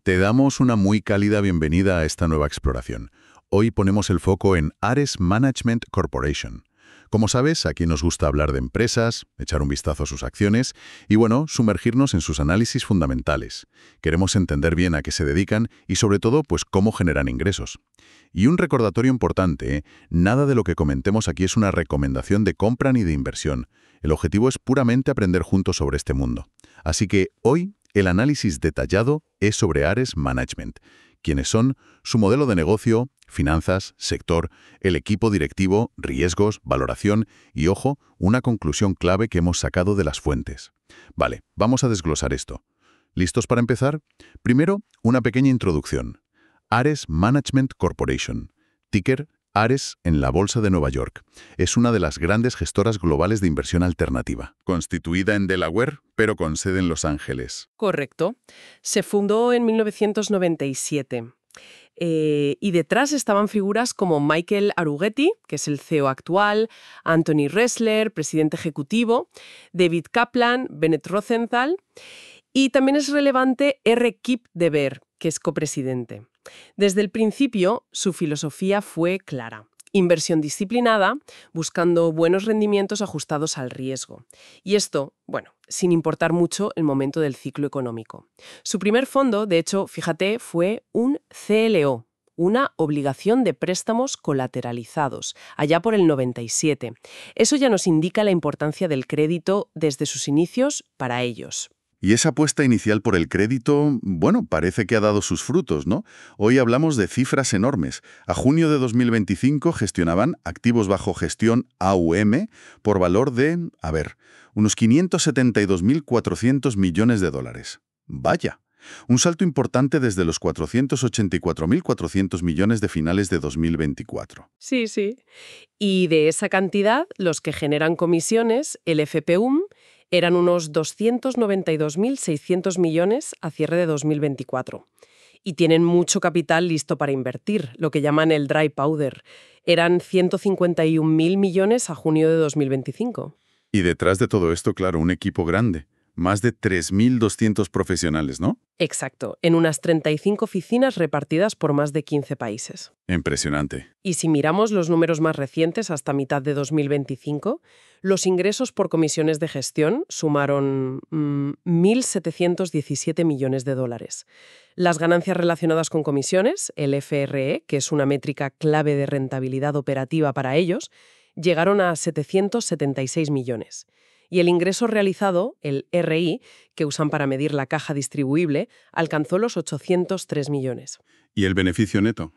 Te damos una muy cálida bienvenida a esta nueva exploración. Hoy ponemos el foco en Ares Management Corporation. Como sabes, aquí nos gusta hablar de empresas, echar un vistazo a sus acciones y, bueno, sumergirnos en sus análisis fundamentales. Queremos entender bien a qué se dedican y, sobre todo, pues cómo generan ingresos. Y un recordatorio importante, ¿eh? Nada de lo que comentemos aquí es una recomendación de compra ni de inversión. El objetivo es puramente aprender juntos sobre este mundo. Así que hoy el análisis detallado es sobre Ares Management, quiénes son, su modelo de negocio, finanzas, sector, el equipo directivo, riesgos, valoración y, ojo, una conclusión clave que hemos sacado de las fuentes. Vale, vamos a desglosar esto. ¿Listos para empezar? Primero, una pequeña introducción. Ares Management Corporation, ticker Ares en la Bolsa de Nueva York. Es una de las grandes gestoras globales de inversión alternativa, constituida en Delaware, pero con sede en Los Ángeles. Correcto. Se fundó en 1997. Y detrás estaban figuras como Michael Arougheti, que es el CEO actual, Anthony Ressler, presidente ejecutivo, David Kaplan, Bennett Rosenthal, y también es relevante R. Kip de Beer, que es copresidente. Desde el principio, su filosofía fue clara. Inversión disciplinada, buscando buenos rendimientos ajustados al riesgo. Y esto, bueno, sin importar mucho el momento del ciclo económico. Su primer fondo, de hecho, fíjate, fue un CLO, una obligación de préstamos colateralizados, allá por el 97. Eso ya nos indica la importancia del crédito desde sus inicios para ellos. Y esa apuesta inicial por el crédito, bueno, parece que ha dado sus frutos, ¿no? Hoy hablamos de cifras enormes. A junio de 2025 gestionaban activos bajo gestión AUM por valor de, unos 572.400 millones de dólares. Vaya, un salto importante desde los 484.400 millones de finales de 2024. Sí, sí. Y de esa cantidad, los que generan comisiones, el FPUM, eran unos 292.600 millones a cierre de 2024. Y tienen mucho capital listo para invertir, lo que llaman el dry powder. Eran 151.000 millones a junio de 2025. Y detrás de todo esto, claro, un equipo grande. Más de 3.200 profesionales, ¿no? Exacto, en unas 35 oficinas repartidas por más de 15 países. Impresionante. Y si miramos los números más recientes hasta mitad de 2025, los ingresos por comisiones de gestión sumaron 1.717 millones de dólares. Las ganancias relacionadas con comisiones, el FRE, que es una métrica clave de rentabilidad operativa para ellos, llegaron a 776 millones. Y el ingreso realizado, el RI, que usan para medir la caja distribuible, alcanzó los 803 millones. ¿Y el beneficio neto?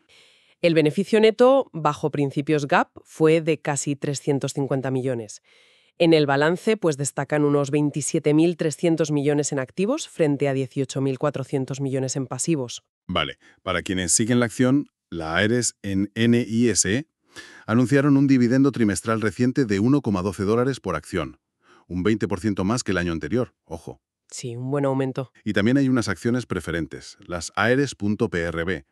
El beneficio neto, bajo principios GAAP, fue de casi 350 millones. En el balance, pues destacan unos 27.300 millones en activos frente a 18.400 millones en pasivos. Vale, para quienes siguen la acción, la Ares en NISE anunciaron un dividendo trimestral reciente de $1,12 por acción. Un 20% más que el año anterior, ojo. Sí, un buen aumento. Y también hay unas acciones preferentes, las Ares.PRB,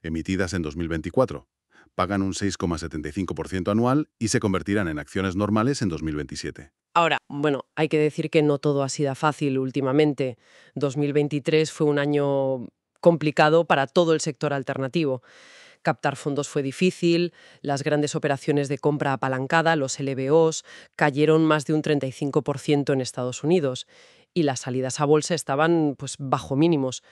emitidas en 2024. Pagan un 6,75% anual y se convertirán en acciones normales en 2027. Ahora, bueno, hay que decir que no todo ha sido fácil últimamente. 2023 fue un año complicado para todo el sector alternativo. Captar fondos fue difícil, las grandes operaciones de compra apalancada, los LBOs, cayeron más de un 35% en Estados Unidos y las salidas a bolsa estaban pues, bajo mínimos.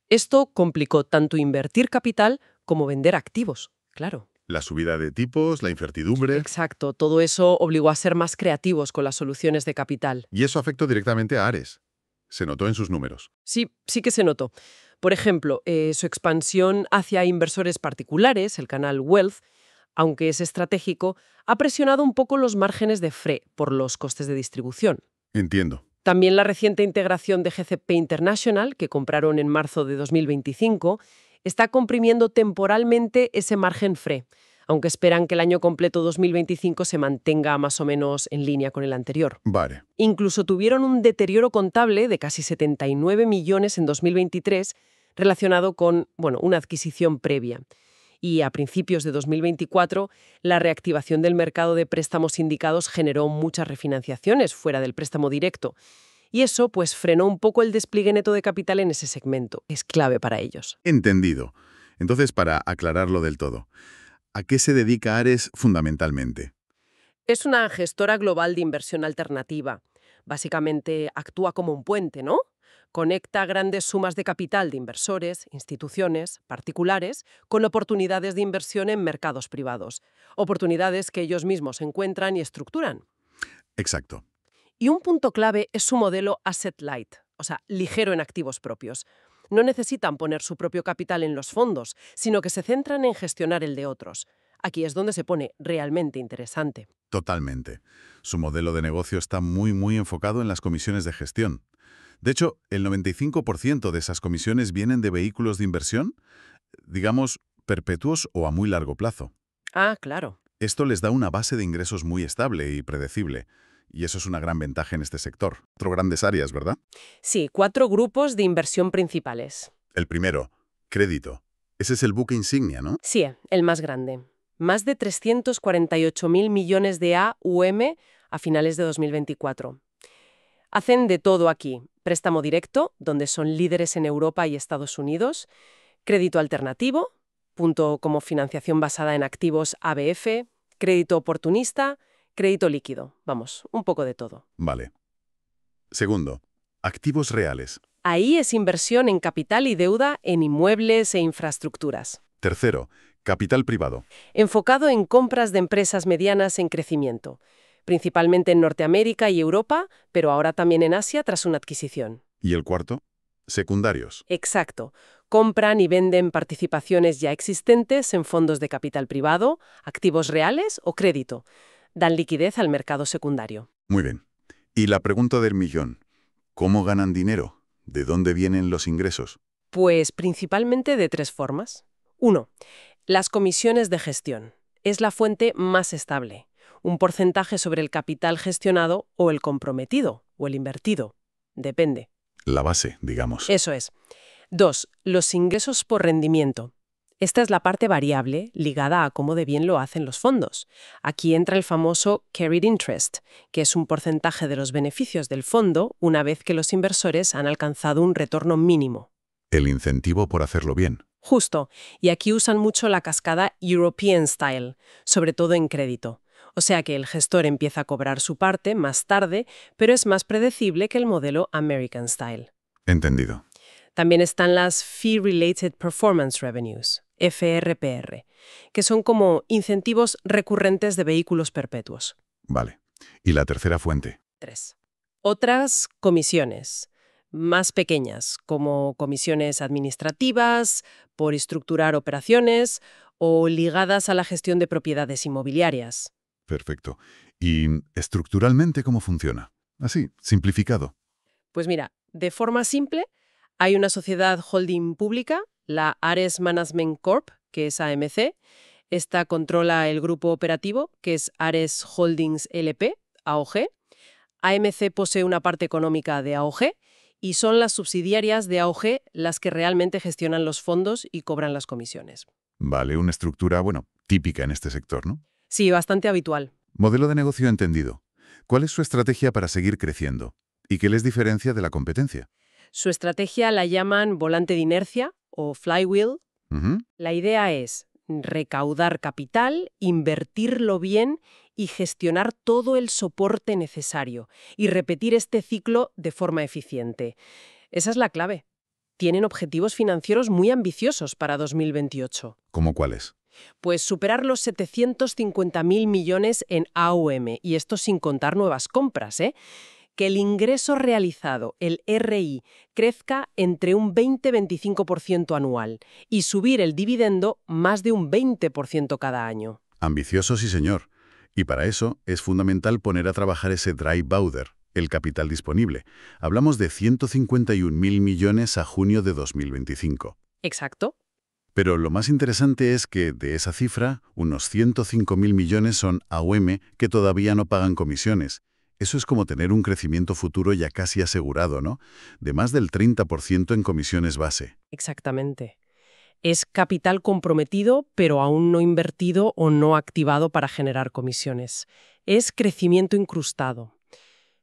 Esto complicó tanto invertir capital como vender activos, claro. La subida de tipos, la incertidumbre. Exacto, todo eso obligó a ser más creativos con las soluciones de capital. Y eso afectó directamente a Ares. Se notó en sus números. Sí, sí que se notó. Por ejemplo, su expansión hacia inversores particulares, el canal Wealth, aunque es estratégico, ha presionado un poco los márgenes de FRE por los costes de distribución. Entiendo. También la reciente integración de GCP International, que compraron en marzo de 2025, está comprimiendo temporalmente ese margen FRE, aunque esperan que el año completo 2025 se mantenga más o menos en línea con el anterior. Vale. Incluso tuvieron un deterioro contable de casi 79 millones en 2023 relacionado con, una adquisición previa. Y a principios de 2024, la reactivación del mercado de préstamos sindicados generó muchas refinanciaciones fuera del préstamo directo. Y eso pues frenó un poco el despliegue neto de capital en ese segmento. Es clave para ellos. Entendido. Entonces, para aclararlo del todo, ¿a qué se dedica Ares fundamentalmente? Es una gestora global de inversión alternativa. Básicamente actúa como un puente, ¿no? Conecta grandes sumas de capital de inversores, instituciones, particulares, con oportunidades de inversión en mercados privados. Oportunidades que ellos mismos encuentran y estructuran. Exacto. Y un punto clave es su modelo asset light, o sea, ligero en activos propios. No necesitan poner su propio capital en los fondos, sino que se centran en gestionar el de otros. Aquí es donde se pone realmente interesante. Totalmente. Su modelo de negocio está muy enfocado en las comisiones de gestión. De hecho, el 95% de esas comisiones vienen de vehículos de inversión, digamos, perpetuos o a muy largo plazo. Ah, claro. Esto les da una base de ingresos muy estable y predecible, y eso es una gran ventaja en este sector. Cuatro grandes áreas, ¿verdad? Sí, 4 grupos de inversión principales. El primero, crédito. Ese es el buque insignia, ¿no? Sí, el más grande. Más de 348.000 millones de AUM a finales de 2024. Hacen de todo aquí. Préstamo directo, donde son líderes en Europa y Estados Unidos. Crédito alternativo, punto como financiación basada en activos ABF. Crédito oportunista, crédito líquido. Vamos, un poco de todo. Vale. Segundo, activos reales. Ahí es inversión en capital y deuda en inmuebles e infraestructuras. Tercero, capital privado. Enfocado en compras de empresas medianas en crecimiento, principalmente en Norteamérica y Europa, pero ahora también en Asia tras una adquisición. Y el cuarto, secundarios. Exacto. Compran y venden participaciones ya existentes en fondos de capital privado, activos reales o crédito. Dan liquidez al mercado secundario. Muy bien. Y la pregunta del millón, ¿cómo ganan dinero? ¿De dónde vienen los ingresos? Pues principalmente de 3 formas. 1. Las comisiones de gestión. Es la fuente más estable. Un porcentaje sobre el capital gestionado o el comprometido o el invertido. Depende. La base, digamos. Eso es. 2. Los ingresos por rendimiento. Esta es la parte variable ligada a cómo de bien lo hacen los fondos. Aquí entra el famoso carried interest, que es un porcentaje de los beneficios del fondo una vez que los inversores han alcanzado un retorno mínimo. El incentivo por hacerlo bien. Justo, y aquí usan mucho la cascada European Style, sobre todo en crédito. O sea que el gestor empieza a cobrar su parte más tarde, pero es más predecible que el modelo American Style. Entendido. También están las Fee-Related Performance Revenues, FRPR, que son como incentivos recurrentes de vehículos perpetuos. Vale. ¿Y la tercera fuente? 3. Otras comisiones, más pequeñas, como comisiones administrativas, por estructurar operaciones o ligadas a la gestión de propiedades inmobiliarias. Perfecto. ¿Y estructuralmente cómo funciona? Así, simplificado. Pues mira, de forma simple, hay una sociedad holding pública, la Ares Management Corp, que es AMC. Esta controla el grupo operativo, que es Ares Holdings LP, AOG. AMC posee una parte económica de AOG y son las subsidiarias de AOG las que realmente gestionan los fondos y cobran las comisiones. Vale, una estructura, bueno, típica en este sector, ¿no? Sí, bastante habitual. Modelo de negocio entendido. ¿Cuál es su estrategia para seguir creciendo? ¿Y qué les diferencia de la competencia? Su estrategia la llaman volante de inercia o flywheel. Ujú. La idea es recaudar capital, invertirlo bien y gestionar todo el soporte necesario y repetir este ciclo de forma eficiente. Esa es la clave. Tienen objetivos financieros muy ambiciosos para 2028. ¿Cómo cuáles? Pues superar los 750.000 millones en AUM, y esto sin contar nuevas compras, ¿eh? Que el ingreso realizado, el RI, crezca entre un 20-25% anual y subir el dividendo más de un 20% cada año. Ambicioso, sí señor. Y para eso es fundamental poner a trabajar ese dry powder, el capital disponible. Hablamos de 151.000 millones a junio de 2025. Exacto. Pero lo más interesante es que, de esa cifra, unos 105.000 millones son AUM que todavía no pagan comisiones. Eso es como tener un crecimiento futuro ya casi asegurado, ¿no? De más del 30% en comisiones base. Exactamente. Es capital comprometido, pero aún no invertido o no activado para generar comisiones. Es crecimiento incrustado.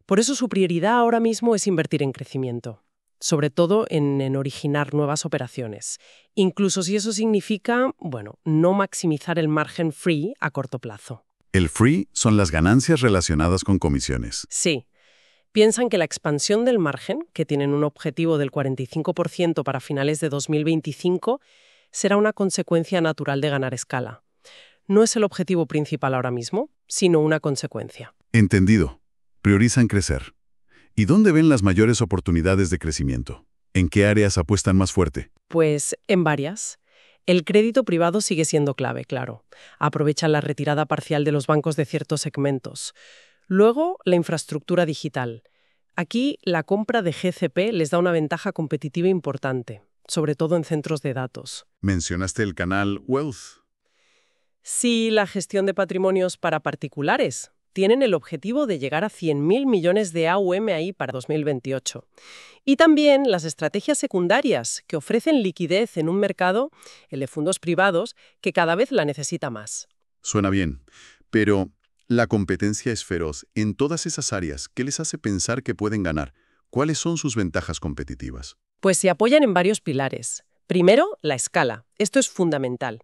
Por eso su prioridad ahora mismo es invertir en crecimiento, sobre todo en originar nuevas operaciones, incluso si eso significa, bueno, no maximizar el margen free a corto plazo. El free son las ganancias relacionadas con comisiones. Sí, piensan que la expansión del margen, que tienen un objetivo del 45% para finales de 2025, será una consecuencia natural de ganar escala. No es el objetivo principal ahora mismo, sino una consecuencia. Entendido. Priorizan crecer. ¿Y dónde ven las mayores oportunidades de crecimiento? ¿En qué áreas apuestan más fuerte? Pues en varias. El crédito privado sigue siendo clave, claro. Aprovechan la retirada parcial de los bancos de ciertos segmentos. Luego, la infraestructura digital. Aquí, la compra de GCP les da una ventaja competitiva importante, sobre todo en centros de datos. Mencionaste el canal Wealth. Sí, la gestión de patrimonios para particulares. Tienen el objetivo de llegar a 100.000 millones de AUM ahí para 2028. Y también las estrategias secundarias, que ofrecen liquidez en un mercado, el de fondos privados, que cada vez la necesita más. Suena bien, pero la competencia es feroz. En todas esas áreas, ¿qué les hace pensar que pueden ganar? ¿Cuáles son sus ventajas competitivas? Pues se apoyan en varios pilares. Primero, la escala. Esto es fundamental.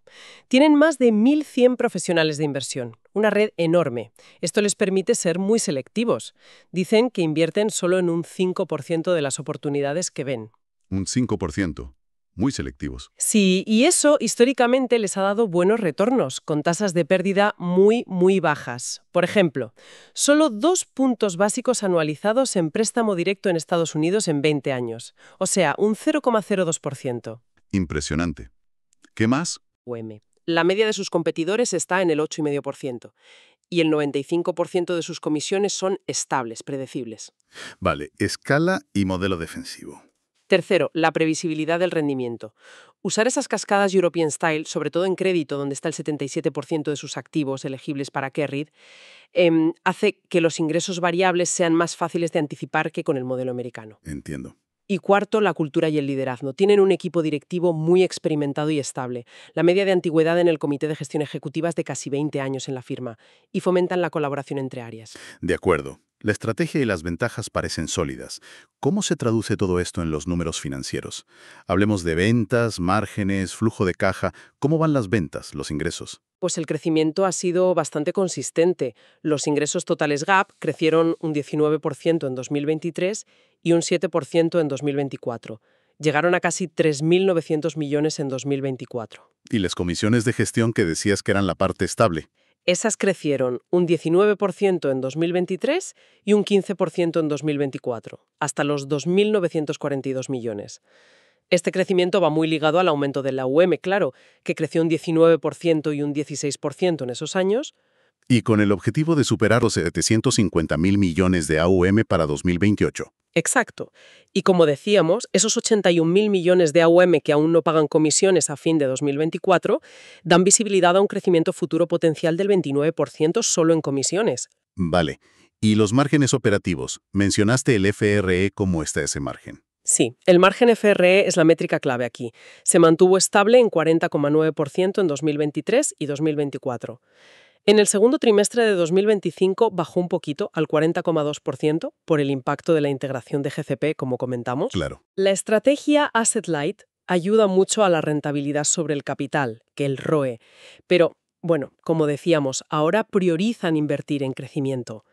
Tienen más de 1.100 profesionales de inversión, una red enorme. Esto les permite ser muy selectivos. Dicen que invierten solo en un 5% de las oportunidades que ven. Un 5%. Muy selectivos. Sí, y eso históricamente les ha dado buenos retornos, con tasas de pérdida muy, muy bajas. Por ejemplo, solo 2 puntos básicos anualizados en préstamo directo en Estados Unidos en 20 años. O sea, un 0,02%. Impresionante. ¿Qué más? UM. La media de sus competidores está en el 8,5%. Y el 95% de sus comisiones son estables, predecibles. Vale, escala y modelo defensivo. Tercero, la previsibilidad del rendimiento. Usar esas cascadas European Style, sobre todo en crédito, donde está el 77% de sus activos elegibles para Kerrid, hace que los ingresos variables sean más fáciles de anticipar que con el modelo americano. Entiendo. Y cuarto, la cultura y el liderazgo. Tienen un equipo directivo muy experimentado y estable. La media de antigüedad en el comité de gestión ejecutiva es de casi 20 años en la firma y fomentan la colaboración entre áreas. De acuerdo. La estrategia y las ventajas parecen sólidas. ¿Cómo se traduce todo esto en los números financieros? Hablemos de ventas, márgenes, flujo de caja. ¿Cómo van las ventas, los ingresos? Pues el crecimiento ha sido bastante consistente. Los ingresos totales GAAP crecieron un 19% en 2023 y un 7% en 2024. Llegaron a casi 3.900 millones en 2024. ¿Y las comisiones de gestión que decías que eran la parte estable? Esas crecieron un 19% en 2023 y un 15% en 2024, hasta los 2.942 millones. Este crecimiento va muy ligado al aumento de la UM, claro, que creció un 19% y un 16% en esos años. Y con el objetivo de superar los 750.000 millones de AUM para 2028. Exacto. Y como decíamos, esos 81.000 millones de AUM que aún no pagan comisiones a fin de 2024 dan visibilidad a un crecimiento futuro potencial del 29% solo en comisiones. Vale. ¿Y los márgenes operativos? Mencionaste el FRE. ¿Cómo está ese margen? Sí, el margen FRE es la métrica clave aquí. Se mantuvo estable en 40,9% en 2023 y 2024. En el segundo trimestre de 2025 bajó un poquito al 40,2% por el impacto de la integración de GCP, como comentamos. Claro. La estrategia Asset Light ayuda mucho a la rentabilidad sobre el capital, que el ROE. Pero, bueno, como decíamos, ahora priorizan invertir en crecimiento.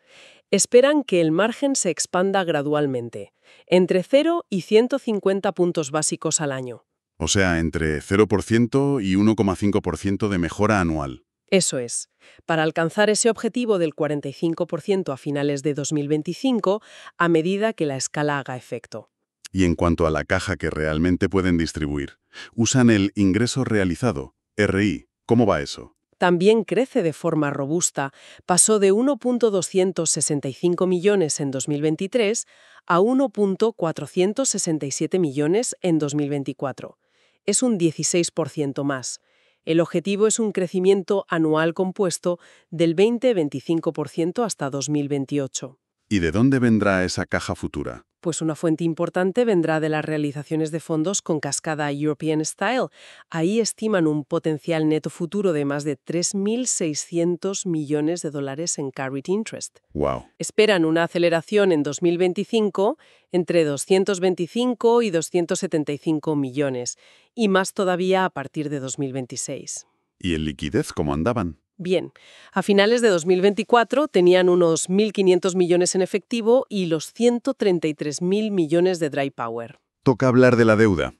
Esperan que el margen se expanda gradualmente, entre 0 y 150 puntos básicos al año. O sea, entre 0% y 1,5% de mejora anual. Eso es. Para alcanzar ese objetivo del 45% a finales de 2025, a medida que la escala haga efecto. Y en cuanto a la caja que realmente pueden distribuir, usan el ingreso realizado, RI. ¿Cómo va eso? También crece de forma robusta. Pasó de 1.265 millones en 2023 a 1.467 millones en 2024. Es un 16% más. El objetivo es un crecimiento anual compuesto del 20-25% hasta 2028. ¿Y de dónde vendrá esa caja futura? Pues una fuente importante vendrá de las realizaciones de fondos con cascada European Style. Ahí estiman un potencial neto futuro de más de 3.600 millones de dólares en carried interest. Wow. Esperan una aceleración en 2025 entre 225 y 275 millones, y más todavía a partir de 2026. ¿Y en liquidez cómo andaban? Bien, a finales de 2024 tenían unos 1.500 millones en efectivo y los 133.000 millones de dry power. Toca hablar de la deuda.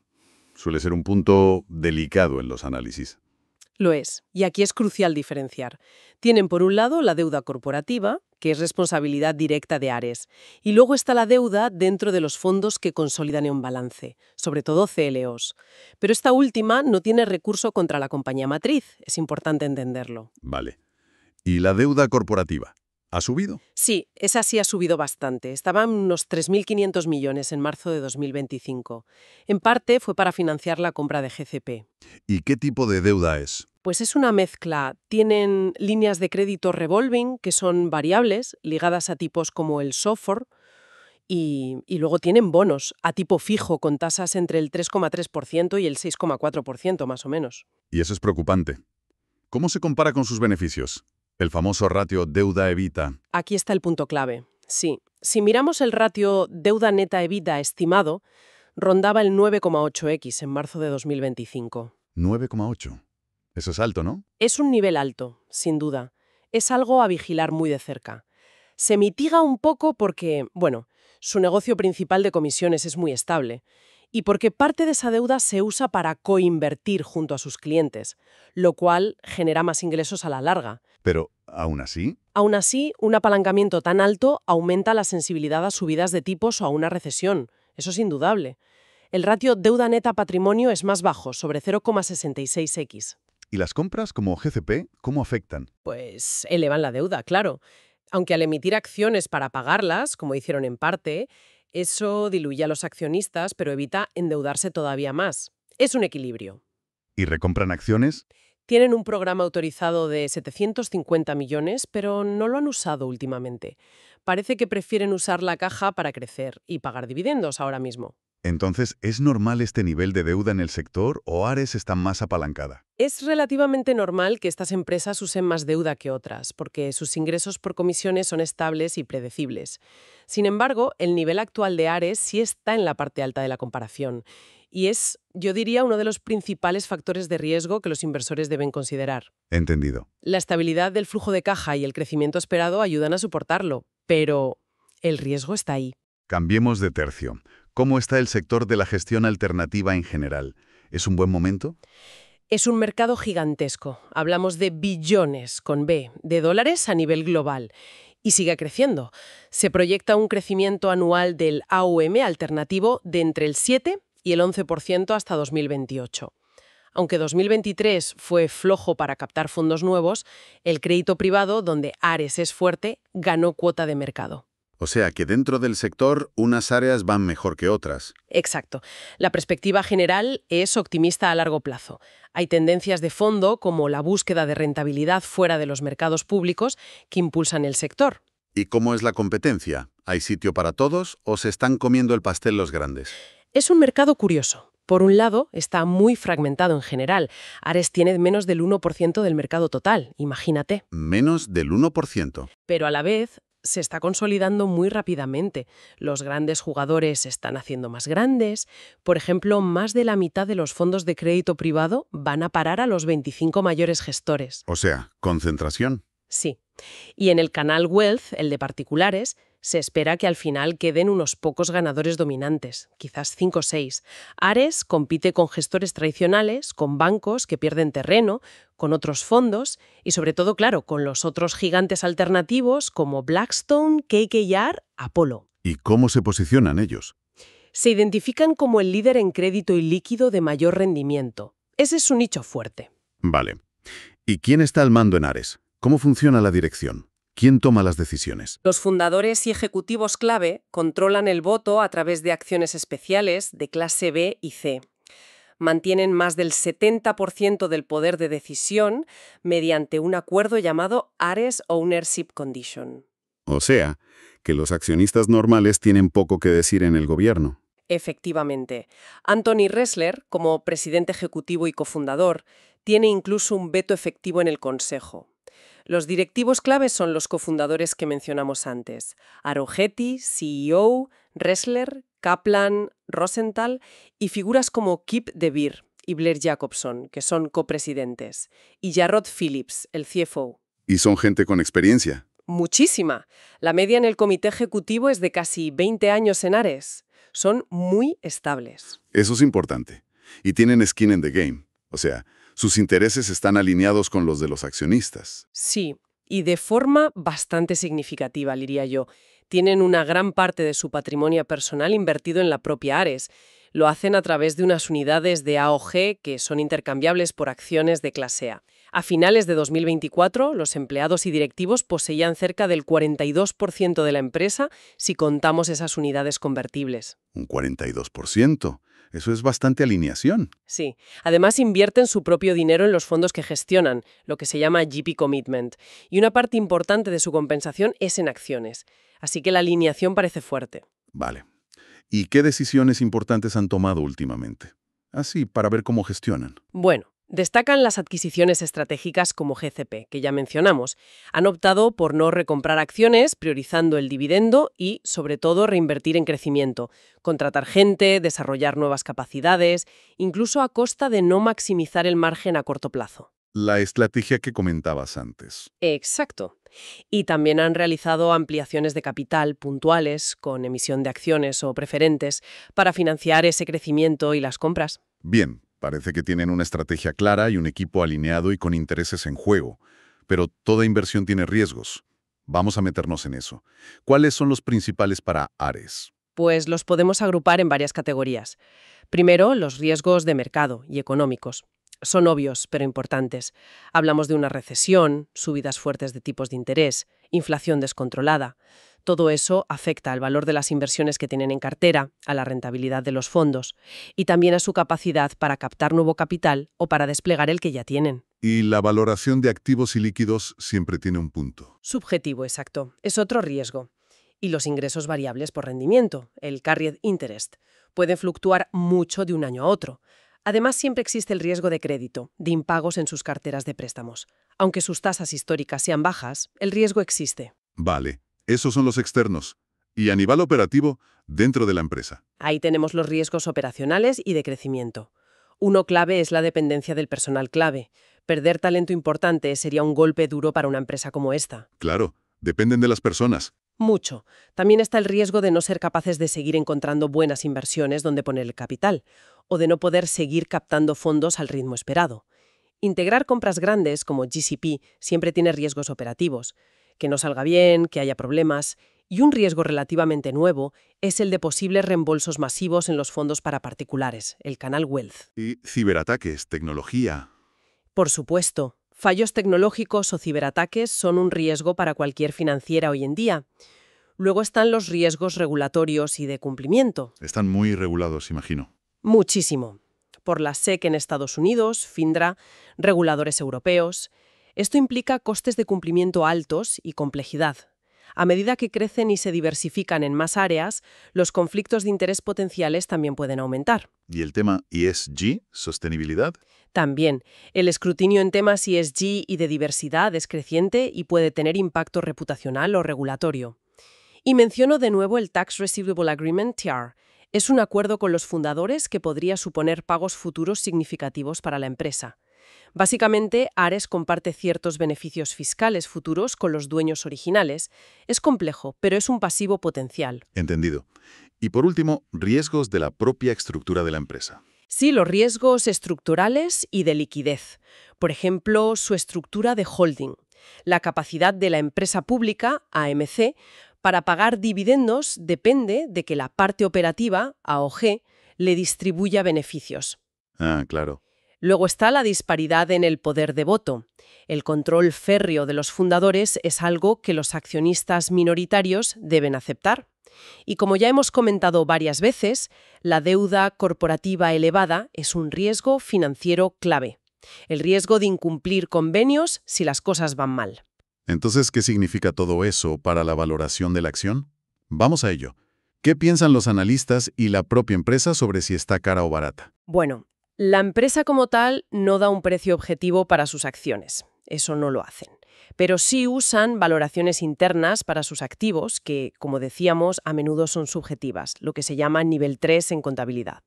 Suele ser un punto delicado en los análisis. Lo es, y aquí es crucial diferenciar. Tienen por un lado la deuda corporativa, que es responsabilidad directa de Ares, y luego está la deuda dentro de los fondos que consolidan en balance, sobre todo CLOs. Pero esta última no tiene recurso contra la compañía matriz, es importante entenderlo. Vale. ¿Y la deuda corporativa? ¿Ha subido? Sí, esa sí ha subido bastante. Estaban unos 3.500 millones en marzo de 2025. En parte fue para financiar la compra de GCP. ¿Y qué tipo de deuda es? Pues es una mezcla. Tienen líneas de crédito revolving, que son variables, ligadas a tipos como el SOFR, y luego tienen bonos a tipo fijo, con tasas entre el 3,3% y el 6,4% más o menos. Y eso es preocupante. ¿Cómo se compara con sus beneficios? El famoso ratio deuda-evita. Aquí está el punto clave. Sí, si miramos el ratio deuda neta EBITDA estimado, rondaba el 9,8x en marzo de 2025. 9,8. Eso es alto, ¿no? Es un nivel alto, sin duda. Es algo a vigilar muy de cerca. Se mitiga un poco porque, bueno, su negocio principal de comisiones es muy estable y porque parte de esa deuda se usa para coinvertir junto a sus clientes, lo cual genera más ingresos a la larga. Pero, aún así, Aún así, un apalancamiento tan alto aumenta la sensibilidad a subidas de tipos o a una recesión. Eso es indudable. El ratio deuda neta patrimonio es más bajo, sobre 0,66x. ¿y las compras como GCP cómo afectan? Pues elevan la deuda, claro. Aunque al emitir acciones para pagarlas, como hicieron en parte, eso diluye a los accionistas, pero evita endeudarse todavía más. Es un equilibrio. ¿Y recompran acciones? Tienen un programa autorizado de 750 millones, pero no lo han usado últimamente. Parece que prefieren usar la caja para crecer y pagar dividendos ahora mismo. Entonces, ¿es normal este nivel de deuda en el sector o Ares está más apalancada? Es relativamente normal que estas empresas usen más deuda que otras, porque sus ingresos por comisiones son estables y predecibles. Sin embargo, el nivel actual de Ares sí está en la parte alta de la comparación, y es, yo diría, uno de los principales factores de riesgo que los inversores deben considerar. Entendido. La estabilidad del flujo de caja y el crecimiento esperado ayudan a soportarlo, pero el riesgo está ahí. Cambiemos de tercio. ¿Cómo está el sector de la gestión alternativa en general? ¿Es un buen momento? Es un mercado gigantesco. Hablamos de billones, con B, de dólares a nivel global. Y sigue creciendo. Se proyecta un crecimiento anual del AUM alternativo de entre el 7 y el 11% hasta 2028. Aunque 2023 fue flojo para captar fondos nuevos, el crédito privado, donde Ares es fuerte, ganó cuota de mercado. O sea que dentro del sector unas áreas van mejor que otras. Exacto. La perspectiva general es optimista a largo plazo. Hay tendencias de fondo, como la búsqueda de rentabilidad fuera de los mercados públicos, que impulsan el sector. ¿Y cómo es la competencia? ¿Hay sitio para todos o se están comiendo el pastel los grandes? Es un mercado curioso. Por un lado, está muy fragmentado en general. Ares tiene menos del 1% del mercado total, imagínate. Menos del 1%. Pero a la vez, se está consolidando muy rápidamente. Los grandes jugadores se están haciendo más grandes. Por ejemplo, más de la mitad de los fondos de crédito privado van a parar a los 25 mayores gestores. O sea, concentración. Sí. Y en el canal Wealth, el de particulares, se espera que al final queden unos pocos ganadores dominantes, quizás 5 o 6. Ares compite con gestores tradicionales, con bancos que pierden terreno, con otros fondos y sobre todo, claro, con los otros gigantes alternativos como Blackstone, KKR, Apollo. ¿Y cómo se posicionan ellos? Se identifican como el líder en crédito y líquido de mayor rendimiento. Ese es su nicho fuerte. Vale. ¿Y quién está al mando en Ares? ¿Cómo funciona la dirección? ¿Quién toma las decisiones? Los fundadores y ejecutivos clave controlan el voto a través de acciones especiales de clase B y C. Mantienen más del 70% del poder de decisión mediante un acuerdo llamado Ares Ownership Condition. O sea, que los accionistas normales tienen poco que decir en el gobierno. Efectivamente. Anthony Ressler, como presidente ejecutivo y cofundador, tiene incluso un veto efectivo en el Consejo. Los directivos claves son los cofundadores que mencionamos antes: Arougheti, CEO, Ressler, Kaplan, Rosenthal y figuras como Kip de Beer y Blair Jacobson, que son copresidentes, y Jarrod Phillips, el CFO. Y son gente con experiencia. Muchísima. La media en el comité ejecutivo es de casi 20 años en Ares. Son muy estables. Eso es importante. Y tienen skin in the game. O sea, sus intereses están alineados con los de los accionistas. Sí, y de forma bastante significativa, diría yo. Tienen una gran parte de su patrimonio personal invertido en la propia Ares. Lo hacen a través de unas unidades de AOG que son intercambiables por acciones de clase A. A finales de 2024, los empleados y directivos poseían cerca del 42% de la empresa si contamos esas unidades convertibles. Un 42%. Eso es bastante alineación. Sí. Además, invierten su propio dinero en los fondos que gestionan, lo que se llama GP Commitment, y una parte importante de su compensación es en acciones. Así que la alineación parece fuerte. Vale. ¿Y qué decisiones importantes han tomado últimamente? Así, para ver cómo gestionan. Bueno, destacan las adquisiciones estratégicas como GCP, que ya mencionamos. Han optado por no recomprar acciones, priorizando el dividendo y, sobre todo, reinvertir en crecimiento, contratar gente, desarrollar nuevas capacidades, incluso a costa de no maximizar el margen a corto plazo. La estrategia que comentabas antes. Exacto. Y también han realizado ampliaciones de capital puntuales, con emisión de acciones o preferentes, para financiar ese crecimiento y las compras. Bien, parece que tienen una estrategia clara y un equipo alineado y con intereses en juego. Pero toda inversión tiene riesgos. Vamos a meternos en eso. ¿Cuáles son los principales para Ares? Pues los podemos agrupar en varias categorías. Primero, los riesgos de mercado y económicos. Son obvios, pero importantes. Hablamos de una recesión, subidas fuertes de tipos de interés, inflación descontrolada. Todo eso afecta al valor de las inversiones que tienen en cartera, a la rentabilidad de los fondos y también a su capacidad para captar nuevo capital o para desplegar el que ya tienen. Y la valoración de activos y líquidos siempre tiene un punto. Subjetivo, exacto. Es otro riesgo. Y los ingresos variables por rendimiento, el carried interest, pueden fluctuar mucho de un año a otro. Además, siempre existe el riesgo de crédito, de impagos en sus carteras de préstamos. Aunque sus tasas históricas sean bajas, el riesgo existe. Vale, esos son los externos. Y a nivel operativo, dentro de la empresa. Ahí tenemos los riesgos operacionales y de crecimiento. Uno clave es la dependencia del personal clave. Perder talento importante sería un golpe duro para una empresa como esta. Claro, dependen de las personas. Mucho. También está el riesgo de no ser capaces de seguir encontrando buenas inversiones donde poner el capital, o de no poder seguir captando fondos al ritmo esperado. Integrar compras grandes como GCP siempre tiene riesgos operativos. Que no salga bien, que haya problemas. Y un riesgo relativamente nuevo es el de posibles reembolsos masivos en los fondos para particulares, el canal Wealth. Y ciberataques, tecnología. Por supuesto, fallos tecnológicos o ciberataques son un riesgo para cualquier financiera hoy en día. Luego están los riesgos regulatorios y de cumplimiento. Están muy regulados, imagino. Muchísimo. Por la SEC en Estados Unidos, FINRA, reguladores europeos. Esto implica costes de cumplimiento altos y complejidad. A medida que crecen y se diversifican en más áreas, los conflictos de interés potenciales también pueden aumentar. ¿Y el tema ESG, sostenibilidad? También, el escrutinio en temas ESG y de diversidad es creciente y puede tener impacto reputacional o regulatorio. Y menciono de nuevo el Tax Receivable Agreement, TR. Es un acuerdo con los fundadores que podría suponer pagos futuros significativos para la empresa. Básicamente, Ares comparte ciertos beneficios fiscales futuros con los dueños originales. Es complejo, pero es un pasivo potencial. Entendido. Y por último, riesgos de la propia estructura de la empresa. Sí, los riesgos estructurales y de liquidez. Por ejemplo, su estructura de holding. La capacidad de la empresa pública, AMC, para pagar dividendos depende de que la parte operativa, AOG, le distribuya beneficios. Ah, claro. Luego está la disparidad en el poder de voto. El control férreo de los fundadores es algo que los accionistas minoritarios deben aceptar. Y como ya hemos comentado varias veces, la deuda corporativa elevada es un riesgo financiero clave. El riesgo de incumplir convenios si las cosas van mal. Entonces, ¿qué significa todo eso para la valoración de la acción? Vamos a ello. ¿Qué piensan los analistas y la propia empresa sobre si está cara o barata? Bueno, la empresa como tal no da un precio objetivo para sus acciones. Eso no lo hacen. Pero sí usan valoraciones internas para sus activos, que, como decíamos, a menudo son subjetivas, lo que se llama nivel 3 en contabilidad.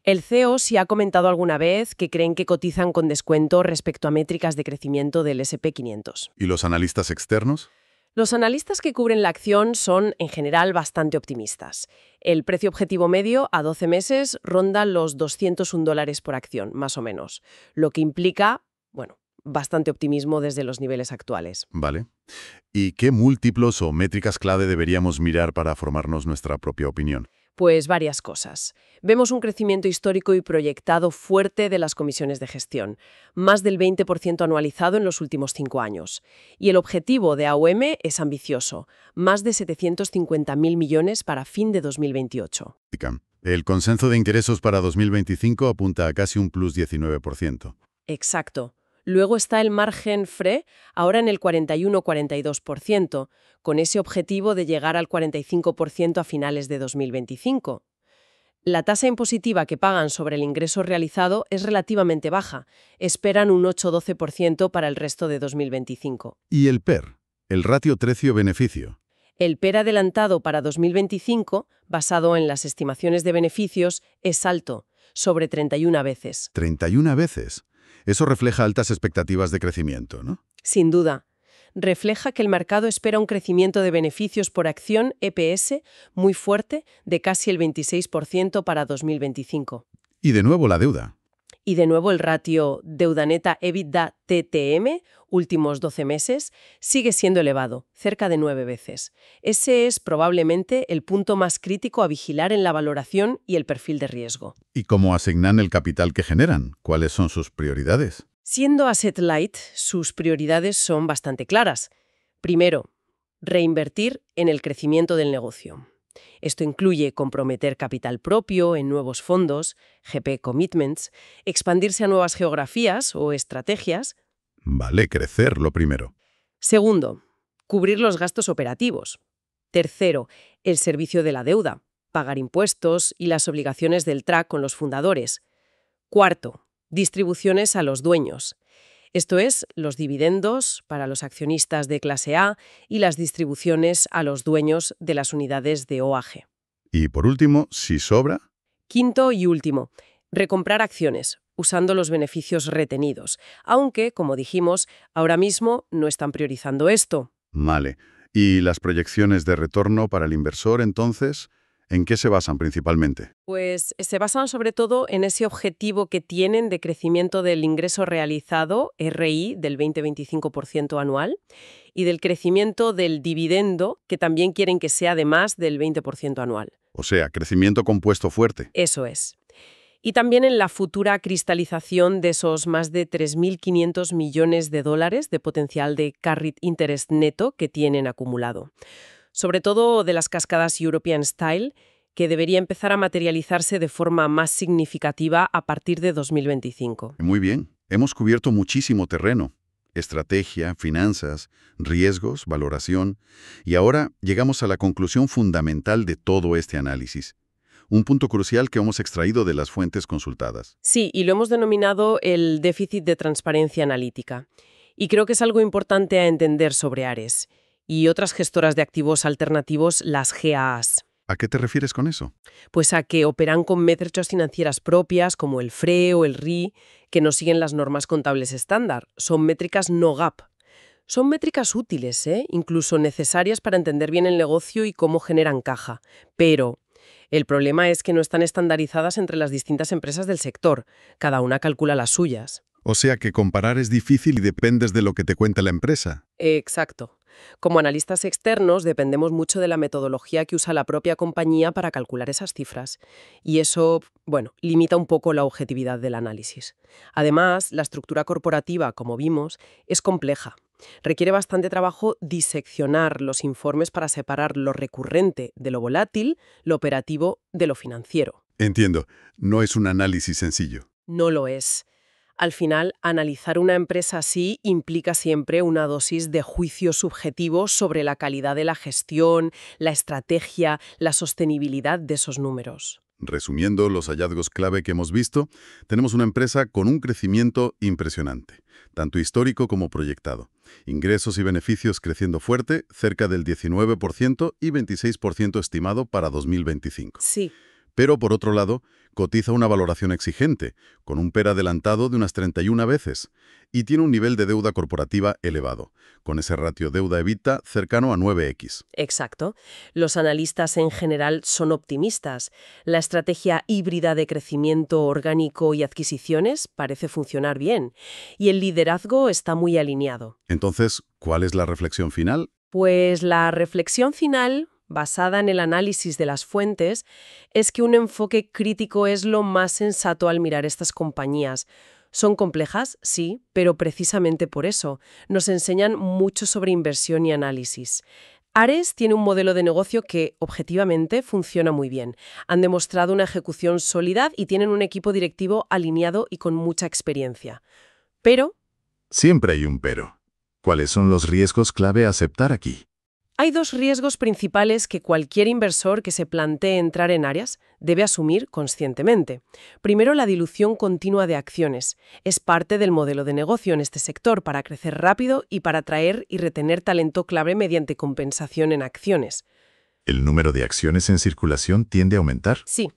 El CEO sí ha comentado alguna vez que creen que cotizan con descuento respecto a métricas de crecimiento del S&P 500. ¿Y los analistas externos? Los analistas que cubren la acción son, en general, bastante optimistas. El precio objetivo medio a 12 meses ronda los $201 por acción, más o menos, lo que implica, bueno, bastante optimismo desde los niveles actuales. Vale. ¿Y qué múltiplos o métricas clave deberíamos mirar para formarnos nuestra propia opinión? Pues varias cosas. Vemos un crecimiento histórico y proyectado fuerte de las comisiones de gestión, más del 20% anualizado en los últimos 5 años. Y el objetivo de AUM es ambicioso, más de 750.000 millones para fin de 2028. El consenso de ingresos para 2025 apunta a casi un plus 19%. Exacto. Luego está el margen FRE, ahora en el 41-42%, con ese objetivo de llegar al 45% a finales de 2025. La tasa impositiva que pagan sobre el ingreso realizado es relativamente baja. Esperan un 8-12% para el resto de 2025. ¿Y el PER? El ratio precio-beneficio. El PER adelantado para 2025, basado en las estimaciones de beneficios, es alto, sobre 31 veces. 31 veces. Eso refleja altas expectativas de crecimiento, ¿no? Sin duda. Refleja que el mercado espera un crecimiento de beneficios por acción EPS muy fuerte de casi el 26% para 2025. Y de nuevo la deuda. Y de nuevo el ratio deuda neta EBITDA TTM, últimos 12 meses, sigue siendo elevado, cerca de 9 veces. Ese es probablemente el punto más crítico a vigilar en la valoración y el perfil de riesgo. ¿Y cómo asignan el capital que generan? ¿Cuáles son sus prioridades? Siendo asset light, sus prioridades son bastante claras. Primero, reinvertir en el crecimiento del negocio. Esto incluye comprometer capital propio en nuevos fondos, GP Commitments, expandirse a nuevas geografías o estrategias. Vale, crecer lo primero. Segundo, cubrir los gastos operativos. Tercero, el servicio de la deuda, pagar impuestos y las obligaciones del TRAC con los fundadores. Cuarto, distribuciones a los dueños. Esto es, los dividendos para los accionistas de clase A y las distribuciones a los dueños de las unidades de OAG. Y por último, si sobra, Quinto y último, recomprar acciones, usando los beneficios retenidos, aunque, como dijimos, ahora mismo no están priorizando esto. vale. ¿Y las proyecciones de retorno para el inversor, entonces, en qué se basan principalmente? Pues se basan sobre todo en ese objetivo que tienen de crecimiento del ingreso realizado, RI, del 20-25% anual, y del crecimiento del dividendo, que también quieren que sea de más del 20% anual. O sea, crecimiento compuesto fuerte. Eso es. Y también en la futura cristalización de esos más de 3.500 millones de dólares de potencial de carried interest neto que tienen acumulado. Sobre todo de las cascadas European Style, que debería empezar a materializarse de forma más significativa a partir de 2025. Muy bien, hemos cubierto muchísimo terreno. Estrategia, finanzas, riesgos, valoración. Y ahora llegamos a la conclusión fundamental de todo este análisis. Un punto crucial que hemos extraído de las fuentes consultadas. Sí, y lo hemos denominado el déficit de transparencia analítica. Y creo que es algo importante a entender sobre Ares y otras gestoras de activos alternativos, las GAAs. ¿A qué te refieres con eso? Pues a que operan con métricas financieras propias como el FRE o el RI, que no siguen las normas contables estándar. Son métricas no GAAP. Son métricas útiles, incluso necesarias para entender bien el negocio y cómo generan caja. Pero el problema es que no están estandarizadas entre las distintas empresas del sector. Cada una calcula las suyas. O sea que comparar es difícil y dependes de lo que te cuenta la empresa. Exacto. Como analistas externos dependemos mucho de la metodología que usa la propia compañía para calcular esas cifras. Y eso, limita un poco la objetividad del análisis. Además, la estructura corporativa, como vimos, es compleja. Requiere bastante trabajo diseccionar los informes para separar lo recurrente de lo volátil, lo operativo de lo financiero. Entiendo, no es un análisis sencillo. No lo es. Al final, analizar una empresa así implica siempre una dosis de juicio subjetivo sobre la calidad de la gestión, la estrategia, la sostenibilidad de esos números. Resumiendo los hallazgos clave que hemos visto, tenemos una empresa con un crecimiento impresionante, tanto histórico como proyectado. Ingresos y beneficios creciendo fuerte, cerca del 19% y 26% estimado para 2025. Sí. Pero, por otro lado, cotiza una valoración exigente, con un PER adelantado de unas 31 veces, y tiene un nivel de deuda corporativa elevado, con ese ratio deuda-EBITDA cercano a 9x. Exacto. Los analistas en general son optimistas. La estrategia híbrida de crecimiento orgánico y adquisiciones parece funcionar bien, y el liderazgo está muy alineado. Entonces, ¿cuál es la reflexión final? Pues la reflexión final, basada en el análisis de las fuentes, es que un enfoque crítico es lo más sensato al mirar estas compañías. Son complejas, sí, pero precisamente por eso nos enseñan mucho sobre inversión y análisis. Ares tiene un modelo de negocio que, objetivamente, funciona muy bien. Han demostrado una ejecución sólida y tienen un equipo directivo alineado y con mucha experiencia. Pero Siempre hay un pero. ¿Cuáles son los riesgos clave a aceptar aquí? hay dos riesgos principales que cualquier inversor que se plantee entrar en Ares debe asumir conscientemente. Primero, la dilución continua de acciones. Es parte del modelo de negocio en este sector para crecer rápido y para atraer y retener talento clave mediante compensación en acciones. ¿El número de acciones en circulación tiende a aumentar? Sí.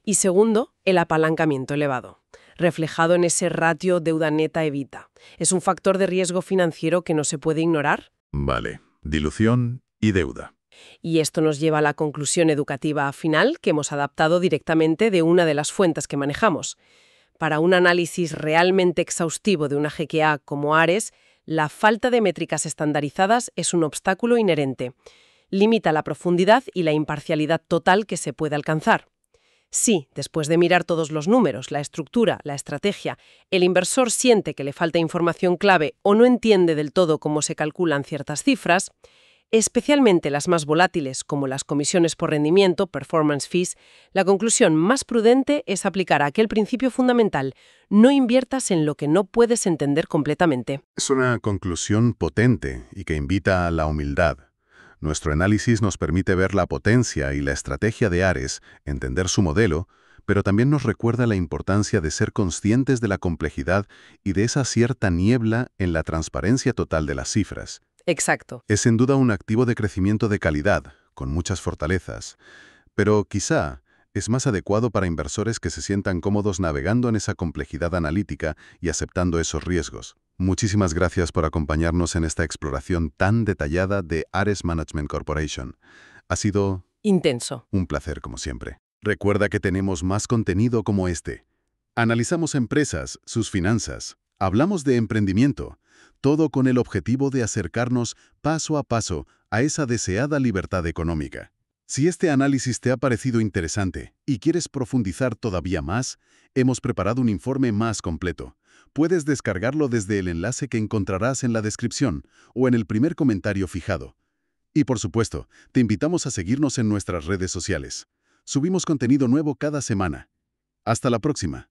Y segundo, el apalancamiento elevado, reflejado en ese ratio deuda neta-EBITDA. Es un factor de riesgo financiero que no se puede ignorar. Vale. Dilución y deuda. Y esto nos lleva a la conclusión educativa final que hemos adaptado directamente de una de las fuentes que manejamos. Para un análisis realmente exhaustivo de una GKA como Ares, la falta de métricas estandarizadas es un obstáculo inherente. Limita la profundidad y la imparcialidad total que se puede alcanzar. Si, después de mirar todos los números, la estructura, la estrategia, el inversor siente que le falta información clave o no entiende del todo cómo se calculan ciertas cifras, especialmente las más volátiles como las comisiones por rendimiento, performance fees, la conclusión más prudente es aplicar aquel principio fundamental: no inviertas en lo que no puedes entender completamente. Es una conclusión potente y que invita a la humildad. Nuestro análisis nos permite ver la potencia y la estrategia de Ares, entender su modelo, pero también nos recuerda la importancia de ser conscientes de la complejidad y de esa cierta niebla en la transparencia total de las cifras. Exacto. Es sin duda un activo de crecimiento de calidad, con muchas fortalezas, pero quizá es más adecuado para inversores que se sientan cómodos navegando en esa complejidad analítica y aceptando esos riesgos. Muchísimas gracias por acompañarnos en esta exploración tan detallada de Ares Management Corporation. Ha sido Intenso. un placer, como siempre. Recuerda que tenemos más contenido como este. Analizamos empresas, sus finanzas, hablamos de emprendimiento, todo con el objetivo de acercarnos paso a paso a esa deseada libertad económica. Si este análisis te ha parecido interesante y quieres profundizar todavía más, hemos preparado un informe más completo. Puedes descargarlo desde el enlace que encontrarás en la descripción o en el primer comentario fijado. Y por supuesto, te invitamos a seguirnos en nuestras redes sociales. Subimos contenido nuevo cada semana. Hasta la próxima.